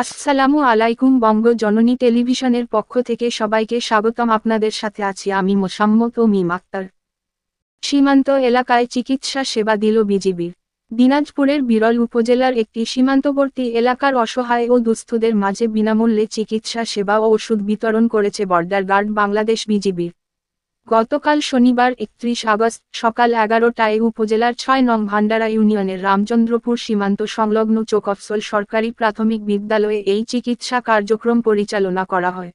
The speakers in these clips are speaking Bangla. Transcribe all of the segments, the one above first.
আসসালামু আলাইকুম। বঙ্গ জননী টেলিভিশনের পক্ষ থেকে সবাইকে স্বাগতম। আপনাদের সাথে আছি আমি মোসাম্মত ও মিম আক্তার। সীমান্ত এলাকায় চিকিৎসা সেবা দিল বিজিবির। দিনাজপুরের বিরল উপজেলার একটি সীমান্তবর্তী এলাকার অসহায় ও দুস্থদের মাঝে বিনামূল্যে চিকিৎসা সেবা ও ওষুধ বিতরণ করেছে বর্ডার গার্ড বাংলাদেশ বিজিবির। গতকাল শনিবার ৩১ আগস্ট সকাল ১১টায় উপজেলার ৬ নং ভান্ডারা ইউনিয়নের রামচন্দ্রপুর সীমান্ত সংলগ্ন চোকফসল সরকারি প্রাথমিক বিদ্যালয়ে এই চিকিৎসা কার্যক্রম পরিচালনা করা হয়।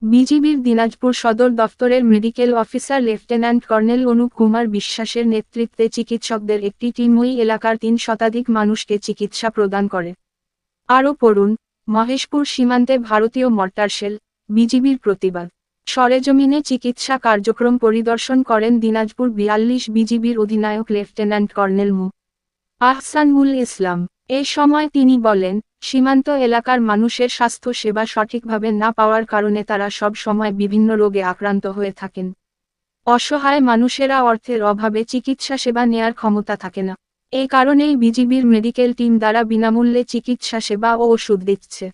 বিজিবির দিনাজপুর সদর দফতরের medical officer lieutenant colonel Anup Kumar বিশ্বাসের নেতৃত্বে চিকিৎসকদের একটি টিম ওই এলাকার ৩ শতাধিক মানুষকে চিকিৎসা প্রদান করে। আরও পড়ুন, মহেশপুর সীমান্তে ভারতীয় মর্টার শেল, বিজিবির প্রতিবাদ। সরেজমিনে চিকিৎসা কার্যক্রম পরিদর্শন করেন দিনাজপুর ৪২ বিজিবির অধিনায়ক লেফটেন্যান্ট কর্নেল মু. আহসানুল ইসলাম। এ সময় তিনি বলেন, সীমান্ত এলাকার মানুষের স্বাস্থ্য সেবা সঠিকভাবে না পাওয়ার কারণে তারা সব সময় বিভিন্ন রোগে আক্রান্ত হয়ে থাকেন। অসহায় মানুষেরা অর্থের অভাবে চিকিৎসা সেবা নেয়ার ক্ষমতা থাকে না। এ কারণেই বিজিবির মেডিকেল টিম দ্বারা বিনামূল্যে চিকিৎসা সেবা ও ওষুধ দিচ্ছে।